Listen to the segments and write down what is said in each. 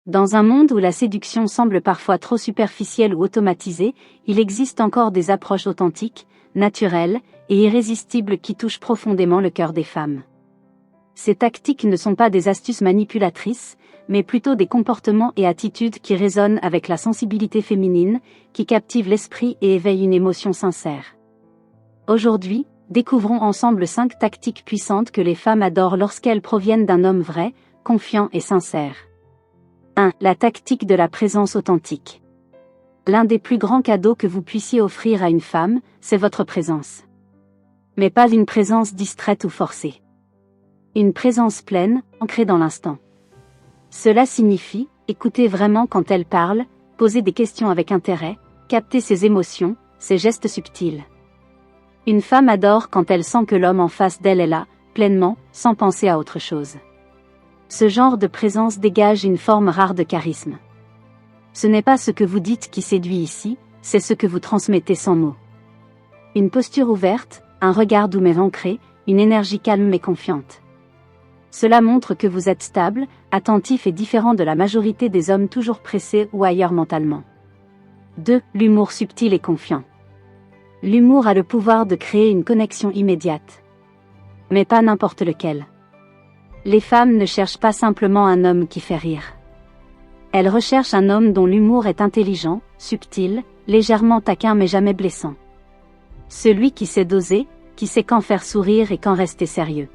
Dans un monde où la séduction semble parfois trop superficielle ou automatisée, il existe encore des approches authentiques, naturelles et irrésistibles qui touchent profondément le cœur des femmes. Ces tactiques ne sont pas des astuces manipulatrices, mais plutôt des comportements et attitudes qui résonnent avec la sensibilité féminine, qui captivent l'esprit et éveillent une émotion sincère. Aujourd'hui, découvrons ensemble 5 tactiques puissantes que les femmes adorent lorsqu'elles proviennent d'un homme vrai, confiant et sincère. 1. La tactique de la présence authentique. L'un des plus grands cadeaux que vous puissiez offrir à une femme, c'est votre présence. Mais pas une présence distraite ou forcée. Une présence pleine, ancrée dans l'instant. Cela signifie, écouter vraiment quand elle parle, poser des questions avec intérêt, capter ses émotions, ses gestes subtils. Une femme adore quand elle sent que l'homme en face d'elle est là, pleinement, sans penser à autre chose. Ce genre de présence dégage une forme rare de charisme. Ce n'est pas ce que vous dites qui séduit ici, c'est ce que vous transmettez sans mots. Une posture ouverte, un regard doux mais ancré, une énergie calme mais confiante. Cela montre que vous êtes stable, attentif et différent de la majorité des hommes toujours pressés ou ailleurs mentalement. 2. L'humour subtil et confiant. L'humour a le pouvoir de créer une connexion immédiate. Mais pas n'importe lequel. Les femmes ne cherchent pas simplement un homme qui fait rire. Elles recherchent un homme dont l'humour est intelligent, subtil, légèrement taquin mais jamais blessant. Celui qui sait doser, qui sait quand faire sourire et quand rester sérieux.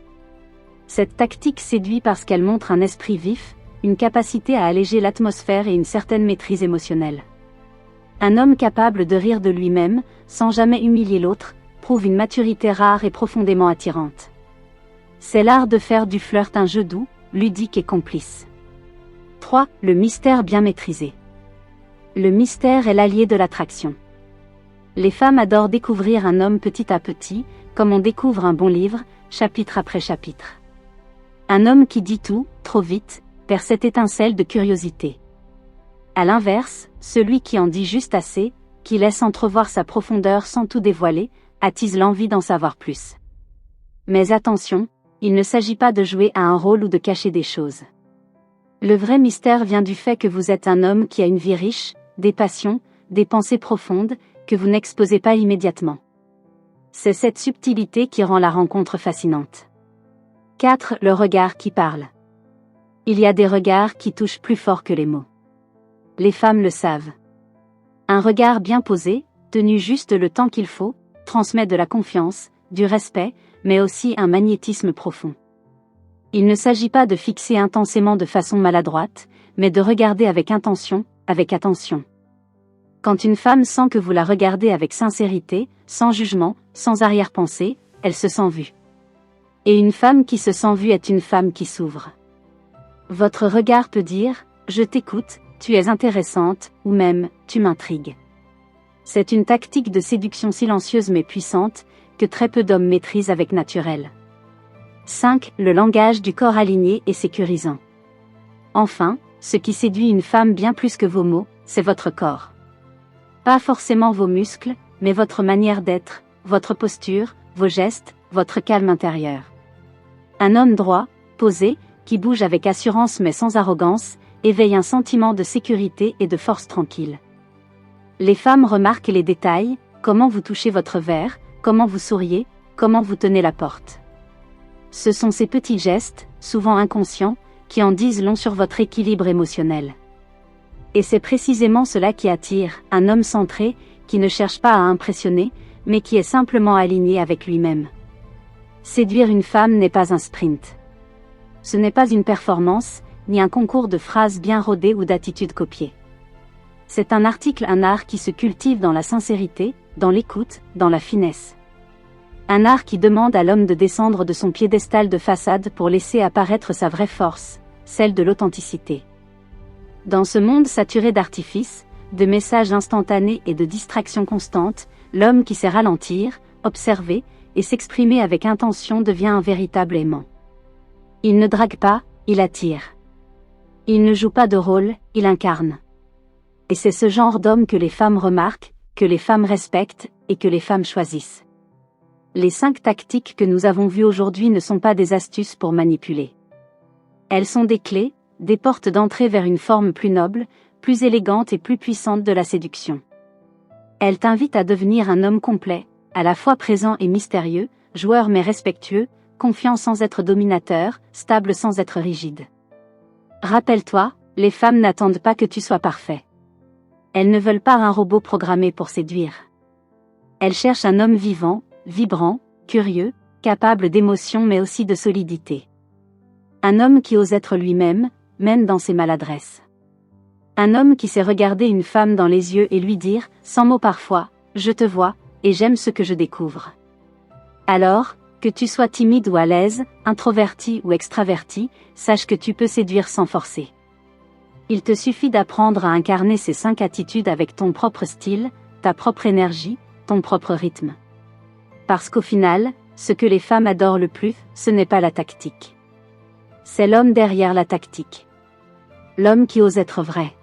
Cette tactique séduit parce qu'elle montre un esprit vif, une capacité à alléger l'atmosphère et une certaine maîtrise émotionnelle. Un homme capable de rire de lui-même, sans jamais humilier l'autre, prouve une maturité rare et profondément attirante. C'est l'art de faire du flirt un jeu doux, ludique et complice. 3. Le mystère bien maîtrisé. Le mystère est l'allié de l'attraction. Les femmes adorent découvrir un homme petit à petit, comme on découvre un bon livre, chapitre après chapitre. Un homme qui dit tout, trop vite, perd cette étincelle de curiosité. À l'inverse, celui qui en dit juste assez, qui laisse entrevoir sa profondeur sans tout dévoiler, attise l'envie d'en savoir plus. Mais attention, il ne s'agit pas de jouer à un rôle ou de cacher des choses. Le vrai mystère vient du fait que vous êtes un homme qui a une vie riche, des passions, des pensées profondes, que vous n'exposez pas immédiatement. C'est cette subtilité qui rend la rencontre fascinante. 4. Le regard qui parle. Il y a des regards qui touchent plus fort que les mots. Les femmes le savent. Un regard bien posé, tenu juste le temps qu'il faut, transmet de la confiance, du respect, mais aussi un magnétisme profond. Il ne s'agit pas de fixer intensément de façon maladroite, mais de regarder avec intention, avec attention. Quand une femme sent que vous la regardez avec sincérité, sans jugement, sans arrière-pensée, elle se sent vue. Et une femme qui se sent vue est une femme qui s'ouvre. Votre regard peut dire « Je t'écoute, tu es intéressante » ou même « Tu m'intrigues ». C'est une tactique de séduction silencieuse mais puissante, que très peu d'hommes maîtrisent avec naturel. 5. Le langage du corps aligné et sécurisant. Enfin, ce qui séduit une femme bien plus que vos mots, c'est votre corps. Pas forcément vos muscles, mais votre manière d'être, votre posture, vos gestes, votre calme intérieur. Un homme droit, posé, qui bouge avec assurance mais sans arrogance, éveille un sentiment de sécurité et de force tranquille. Les femmes remarquent les détails, comment vous touchez votre verre, comment vous souriez, comment vous tenez la porte. Ce sont ces petits gestes, souvent inconscients, qui en disent long sur votre équilibre émotionnel. Et c'est précisément cela qui attire, un homme centré, qui ne cherche pas à impressionner, mais qui est simplement aligné avec lui-même. Séduire une femme n'est pas un sprint. Ce n'est pas une performance, ni un concours de phrases bien rodées ou d'attitudes copiées. C'est un art qui se cultive dans la sincérité, dans l'écoute, dans la finesse. Un art qui demande à l'homme de descendre de son piédestal de façade pour laisser apparaître sa vraie force, celle de l'authenticité. Dans ce monde saturé d'artifices, de messages instantanés et de distractions constantes, l'homme qui sait ralentir, observer, et s'exprimer avec intention devient un véritable aimant. Il ne drague pas, il attire. Il ne joue pas de rôle, il incarne. Et c'est ce genre d'homme que les femmes remarquent, que les femmes respectent, et que les femmes choisissent. Les 5 tactiques que nous avons vues aujourd'hui ne sont pas des astuces pour manipuler. Elles sont des clés, des portes d'entrée vers une forme plus noble, plus élégante et plus puissante de la séduction. Elle t'invite à devenir un homme complet, à la fois présent et mystérieux, joueur mais respectueux, confiant sans être dominateur, stable sans être rigide. Rappelle-toi, les femmes n'attendent pas que tu sois parfait. Elles ne veulent pas un robot programmé pour séduire. Elles cherchent un homme vivant, vibrant, curieux, capable d'émotion mais aussi de solidité. Un homme qui ose être lui-même, même dans ses maladresses. Un homme qui sait regarder une femme dans les yeux et lui dire, sans mots parfois, « Je te vois, et j'aime ce que je découvre ». Alors, que tu sois timide ou à l'aise, introverti ou extraverti, sache que tu peux séduire sans forcer. Il te suffit d'apprendre à incarner ces 5 attitudes avec ton propre style, ta propre énergie, ton propre rythme. Parce qu'au final, ce que les femmes adorent le plus, ce n'est pas la tactique. C'est l'homme derrière la tactique. L'homme qui ose être vrai.